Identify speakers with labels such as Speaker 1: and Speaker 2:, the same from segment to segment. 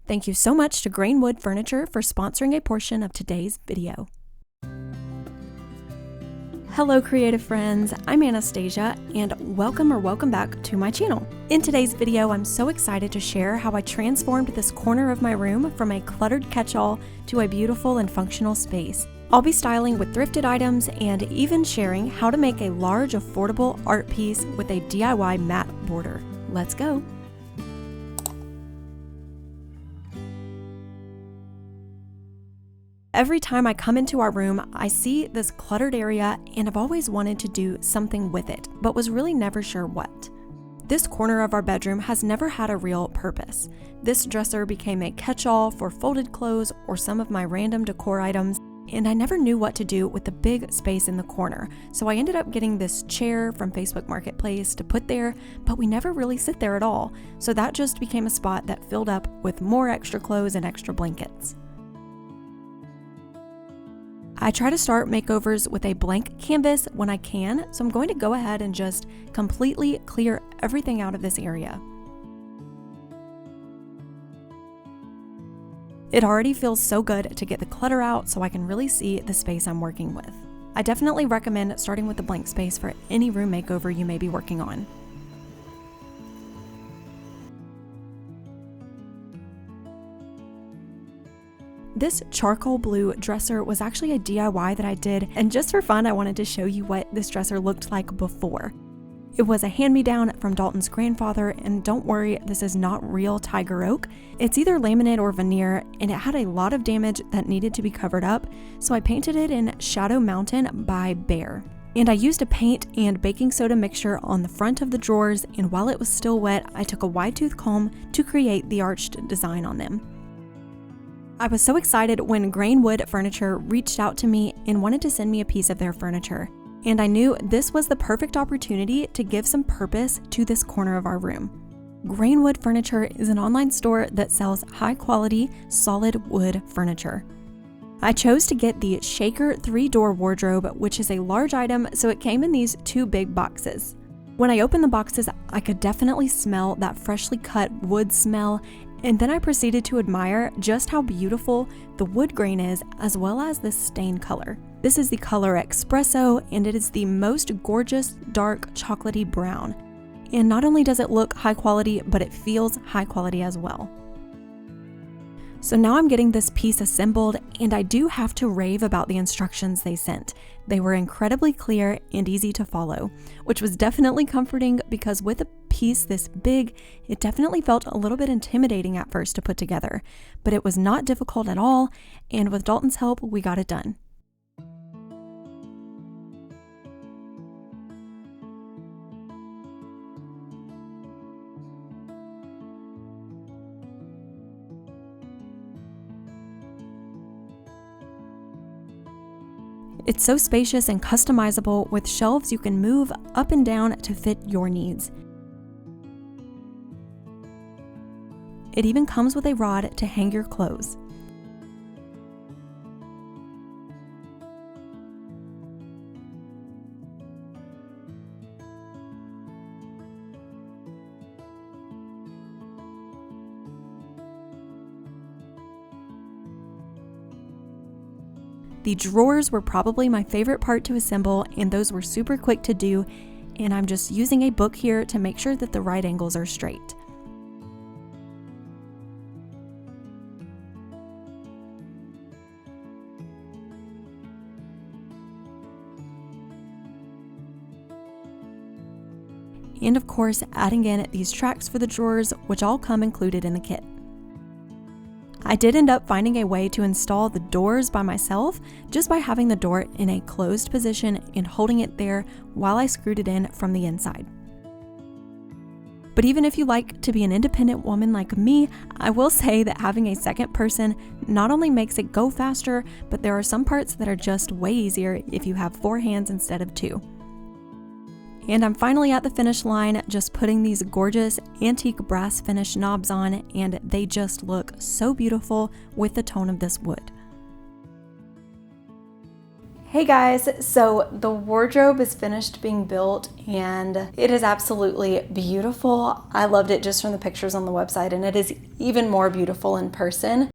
Speaker 1: Thank you so much to Grain Wood Furniture for sponsoring a portion of today's video. Hello creative friends, I'm Anastasia and welcome back to my channel. In today's video, I'm so excited to share how I transformed this corner of my room from a cluttered catch-all to a beautiful and functional space. I'll be styling with thrifted items and even sharing how to make a large affordable art piece with a DIY mat border. Let's go! Every time I come into our room, I see this cluttered area and I've always wanted to do something with it, but was really never sure what. This corner of our bedroom has never had a real purpose. This dresser became a catch-all for folded clothes or some of my random decor items, and I never knew what to do with the big space in the corner, so I ended up getting this chair from Facebook Marketplace to put there, but we never really sit there at all, so that just became a spot that filled up with more extra clothes and extra blankets. I try to start makeovers with a blank canvas when I can, so I'm going to go ahead and just completely clear everything out of this area. It already feels so good to get the clutter out so I can really see the space I'm working with. I definitely recommend starting with a blank space for any room makeover you may be working on. This charcoal blue dresser was actually a DIY that I did, and just for fun I wanted to show you what this dresser looked like before. It was a hand-me-down from Dalton's grandfather, and don't worry, this is not real tiger oak. It's either laminate or veneer, and it had a lot of damage that needed to be covered up, so I painted it in Shadow Mountain by Behr. And I used a paint and baking soda mixture on the front of the drawers, and while it was still wet, I took a wide tooth comb to create the arched design on them. I was so excited when Grain Wood Furniture reached out to me and wanted to send me a piece of their furniture, and I knew this was the perfect opportunity to give some purpose to this corner of our room. Grain Wood Furniture is an online store that sells high-quality, solid wood furniture. I chose to get the Shaker 3-door wardrobe, which is a large item, so it came in these 2 big boxes. When I opened the boxes, I could definitely smell that freshly cut wood smell, and then I proceeded to admire just how beautiful the wood grain is, as well as the stain color. This is the color Expresso, and it is the most gorgeous dark chocolatey brown. And not only does it look high quality, but it feels high quality as well. So now I'm getting this piece assembled, and I do have to rave about the instructions they sent. They were incredibly clear and easy to follow, which was definitely comforting because with a piece this big, it definitely felt a little bit intimidating at first to put together, but it was not difficult at all, and with Dalton's help, we got it done. It's so spacious and customizable with shelves you can move up and down to fit your needs. It even comes with a rod to hang your clothes. The drawers were probably my favorite part to assemble, and those were super quick to do, and I'm just using a book here to make sure that the right angles are straight. And of course, adding in these tracks for the drawers, which all come included in the kit. I did end up finding a way to install the doors by myself just by having the door in a closed position and holding it there while I screwed it in from the inside. But even if you like to be an independent woman like me, I will say that having a second person not only makes it go faster, but there are some parts that are just way easier if you have 4 hands instead of 2. And I'm finally at the finish line, just putting these gorgeous antique brass finish knobs on, and they just look so beautiful with the tone of this wood. Hey guys, so the wardrobe is finished being built and it is absolutely beautiful. I loved it just from the pictures on the website, and it is even more beautiful in person.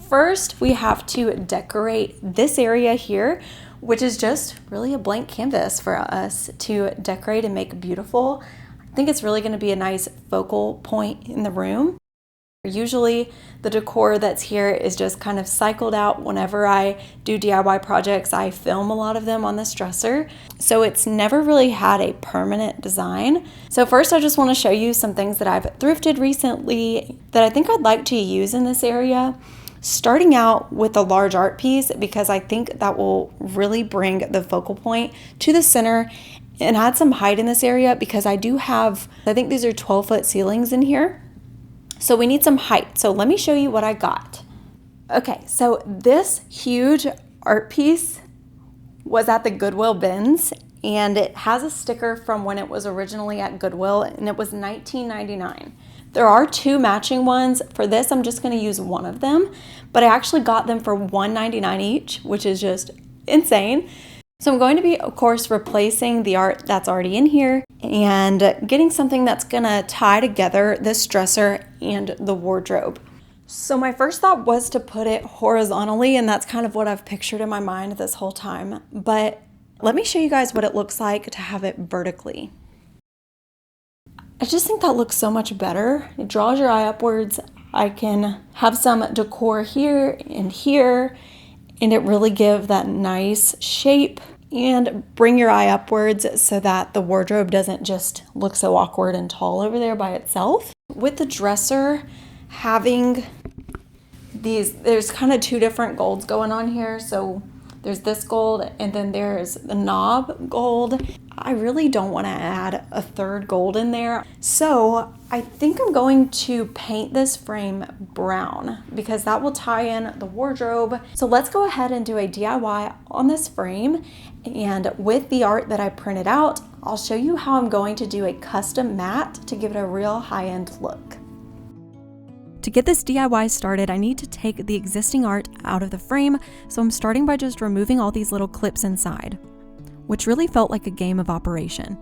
Speaker 1: First, we have to decorate this area here, which is just really a blank canvas for us to decorate and make beautiful. I think it's really going to be a nice focal point in the room. Usually the decor that's here is just kind of cycled out. Whenever I do DIY projects, I film a lot of them on this dresser. So it's never really had a permanent design. So first I just want to show you some things that I've thrifted recently that I think I'd like to use in this area. Starting out with a large art piece, because I think that will really bring the focal point to the center and add some height in this area, because I think these are 12-foot ceilings in here. So we need some height. So let me show you what I got. Okay, so this huge art piece was at the Goodwill bins, and it has a sticker from when it was originally at Goodwill, and it was $19.99. There are two matching ones. For this, I'm just going to use one of them, but I actually got them for $1.99 each, which is just insane. So I'm going to be, of course, replacing the art that's already in here and getting something that's gonna tie together this dresser and the wardrobe. So my first thought was to put it horizontally, and that's kind of what I've pictured in my mind this whole time. But let me show you guys what it looks like to have it vertically. I just think that looks so much better. It draws your eye upwards. I can have some decor here and here, and it really give that nice shape and bring your eye upwards so that the wardrobe doesn't just look so awkward and tall over there by itself. With the dresser having there's kind of two different golds going on here. So there's this gold and then there's the knob gold. I really don't want to add a third gold in there. So I think I'm going to paint this frame brown because that will tie in the wardrobe. So let's go ahead and do a DIY on this frame. And with the art that I printed out, I'll show you how I'm going to do a custom mat to give it a real high-end look. To get this DIY started, I need to take the existing art out of the frame, so I'm starting by just removing all these little clips inside, which really felt like a game of operation.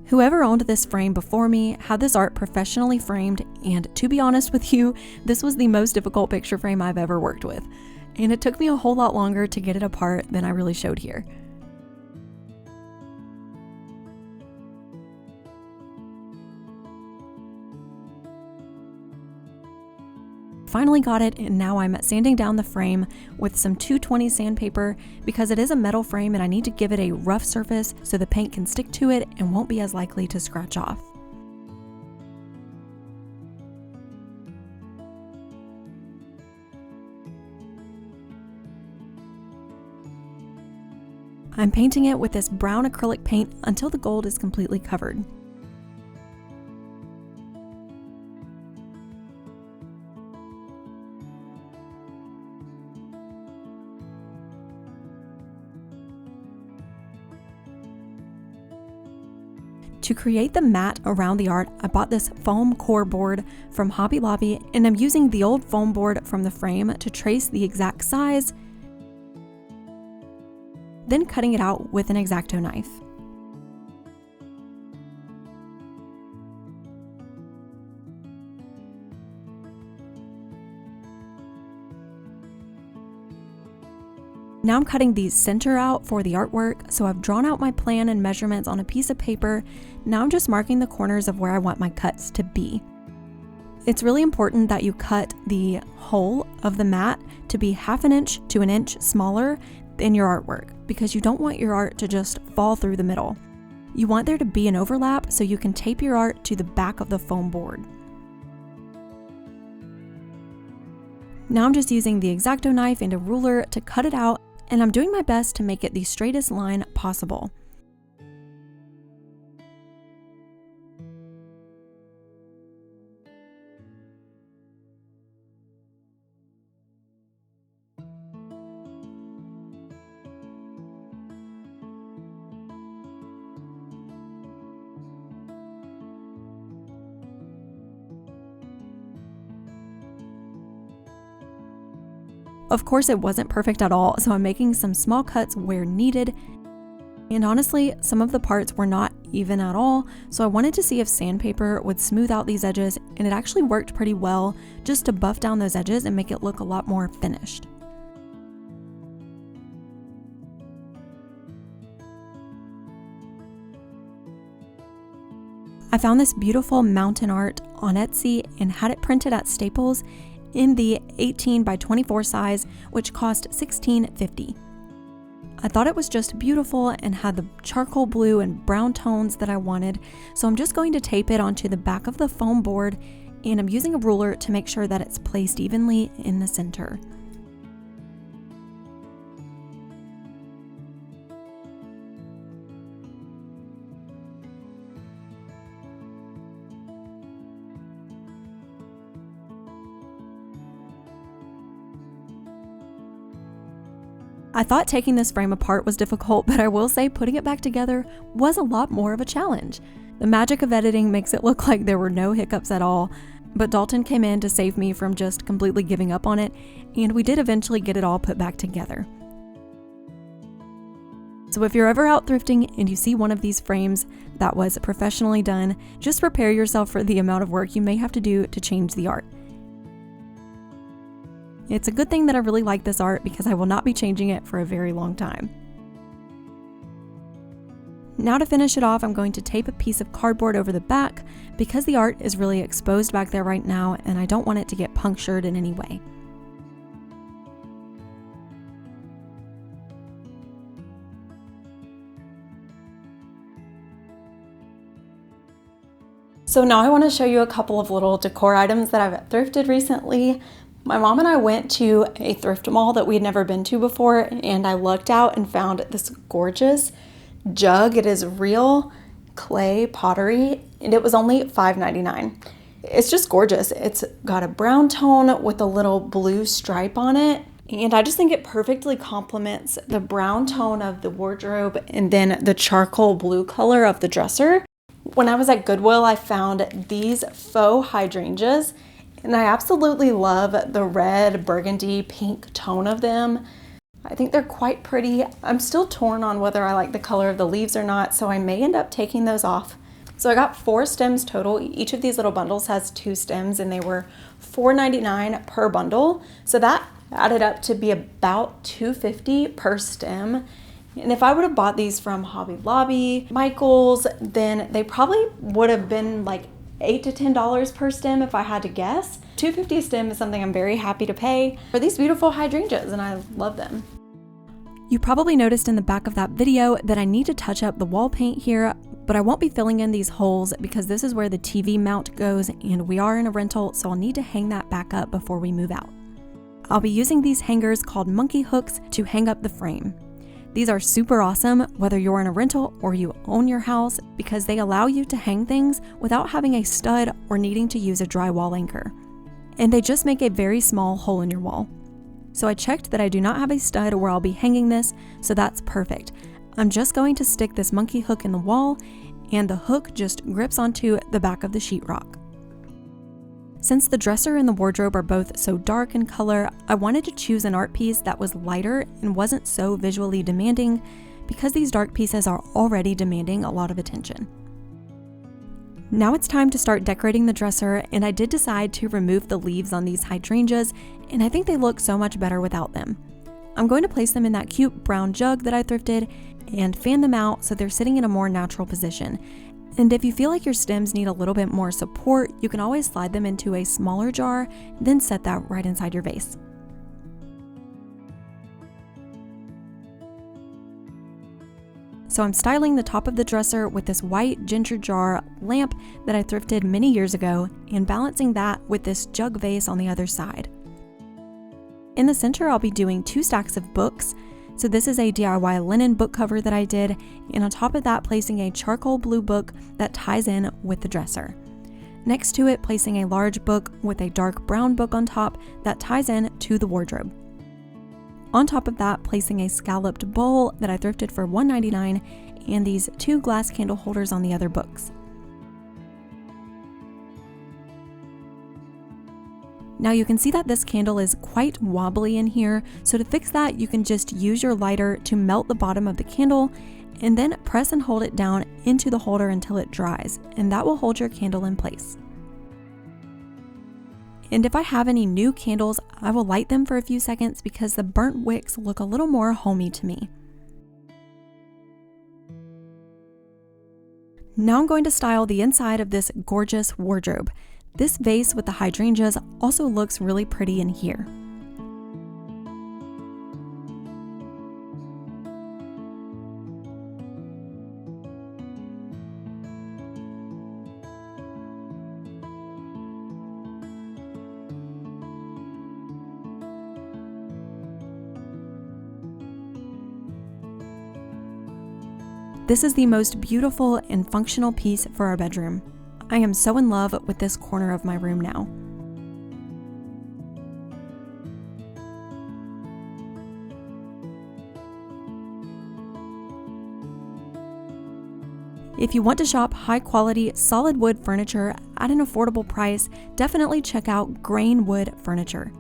Speaker 1: Whoever owned this frame before me had this art professionally framed, and to be honest with you, this was the most difficult picture frame I've ever worked with, and it took me a whole lot longer to get it apart than I really showed here. Finally got it, and now I'm sanding down the frame with some 220 sandpaper because it is a metal frame and I need to give it a rough surface so the paint can stick to it and won't be as likely to scratch off. I'm painting it with this brown acrylic paint until the gold is completely covered. To create the mat around the art, I bought this foam core board from Hobby Lobby, and I'm using the old foam board from the frame to trace the exact size, then cutting it out with an X-Acto knife. Now I'm cutting the center out for the artwork, so I've drawn out my plan and measurements on a piece of paper. Now I'm just marking the corners of where I want my cuts to be. It's really important that you cut the hole of the mat to be 1/2 inch to 1 inch smaller than your artwork, because you don't want your art to just fall through the middle. You want there to be an overlap so you can tape your art to the back of the foam board. Now I'm just using the X-Acto knife and a ruler to cut it out, and I'm doing my best to make it the straightest line possible. Of course, it wasn't perfect at all, so I'm making some small cuts where needed. And honestly, some of the parts were not even at all, so I wanted to see if sandpaper would smooth out these edges, and it actually worked pretty well just to buff down those edges and make it look a lot more finished. I found this beautiful mountain art on Etsy and had it printed at Staples in the 18 by 24 size, which cost $16.50. I thought it was just beautiful and had the charcoal blue and brown tones that I wanted, so I'm just going to tape it onto the back of the foam board, and I'm using a ruler to make sure that it's placed evenly in the center. I thought taking this frame apart was difficult, but I will say putting it back together was a lot more of a challenge. The magic of editing makes it look like there were no hiccups at all, but Dalton came in to save me from just completely giving up on it, and we did eventually get it all put back together. So if you're ever out thrifting and you see one of these frames that was professionally done, just prepare yourself for the amount of work you may have to do to change the art. It's a good thing that I really like this art because I will not be changing it for a very long time. Now to finish it off, I'm going to tape a piece of cardboard over the back because the art is really exposed back there right now and I don't want it to get punctured in any way. So now I want to show you a couple of little decor items that I've thrifted recently. My mom and I went to a thrift mall that we had never been to before, and I looked out and found this gorgeous jug. It is real clay pottery, and it was only $5.99. It's just gorgeous. It's got a brown tone with a little blue stripe on it, and I just think it perfectly complements the brown tone of the wardrobe and then the charcoal blue color of the dresser. When I was at Goodwill, I found these faux hydrangeas, and I absolutely love the red, burgundy, pink tone of them. I think they're quite pretty. I'm still torn on whether I like the color of the leaves or not, so I may end up taking those off. So I got 4 stems total. Each of these little bundles has 2 stems, and they were $4.99 per bundle. So that added up to be about $2.50 per stem. And if I would have bought these from Hobby Lobby, Michael's, then they probably would have been like $8 to $10 per stem if I had to guess. $2.50 a stem is something I'm very happy to pay for these beautiful hydrangeas, and I love them. You probably noticed in the back of that video that I need to touch up the wall paint here, but I won't be filling in these holes because this is where the TV mount goes, and we are in a rental, so I'll need to hang that back up before we move out. I'll be using these hangers called monkey hooks to hang up the frame. These are super awesome whether you're in a rental or you own your house because they allow you to hang things without having a stud or needing to use a drywall anchor. And they just make a very small hole in your wall. So I checked that I do not have a stud where I'll be hanging this, so that's perfect. I'm just going to stick this monkey hook in the wall, and the hook just grips onto the back of the sheetrock. Since the dresser and the wardrobe are both so dark in color, I wanted to choose an art piece that was lighter and wasn't so visually demanding because these dark pieces are already demanding a lot of attention. Now it's time to start decorating the dresser, and I did decide to remove the leaves on these hydrangeas, and I think they look so much better without them. I'm going to place them in that cute brown jug that I thrifted and fan them out so they're sitting in a more natural position. And if you feel like your stems need a little bit more support, you can always slide them into a smaller jar, then set that right inside your vase. So I'm styling the top of the dresser with this white ginger jar lamp that I thrifted many years ago and balancing that with this jug vase on the other side. In the center, I'll be doing 2 stacks of books. So this is a DIY linen book cover that I did, and on top of that placing a charcoal blue book that ties in with the dresser. Next to it, placing a large book with a dark brown book on top that ties in to the wardrobe. On top of that, placing a scalloped bowl that I thrifted for $1.99 and these 2 glass candle holders on the other books. Now you can see that this candle is quite wobbly in here, so to fix that you can just use your lighter to melt the bottom of the candle and then press and hold it down into the holder until it dries, and that will hold your candle in place. And if I have any new candles, I will light them for a few seconds because the burnt wicks look a little more homey to me. Now I'm going to style the inside of this gorgeous wardrobe. This vase with the hydrangeas also looks really pretty in here. This is the most beautiful and functional piece for our bedroom. I am so in love with this corner of my room now. If you want to shop high quality solid wood furniture at an affordable price, definitely check out Grain Wood Furniture.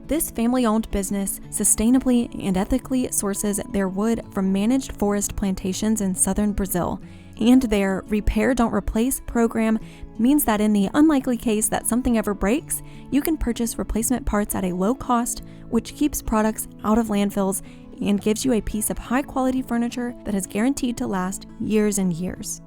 Speaker 1: This family-owned business sustainably and ethically sources their wood from managed forest plantations in southern Brazil, and their Repair Don't Replace program means that in the unlikely case that something ever breaks, you can purchase replacement parts at a low cost, which keeps products out of landfills and gives you a piece of high-quality furniture that is guaranteed to last years and years.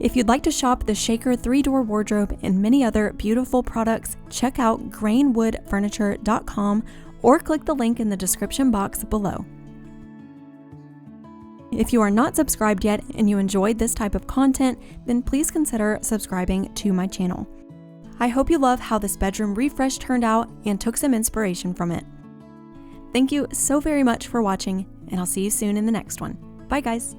Speaker 1: If you'd like to shop the Shaker 3-door wardrobe and many other beautiful products, check out grainwoodfurniture.com or click the link in the description box below. If you are not subscribed yet and you enjoyed this type of content, then please consider subscribing to my channel. I hope you love how this bedroom refresh turned out and took some inspiration from it. Thank you so very much for watching, and I'll see you soon in the next one. Bye guys!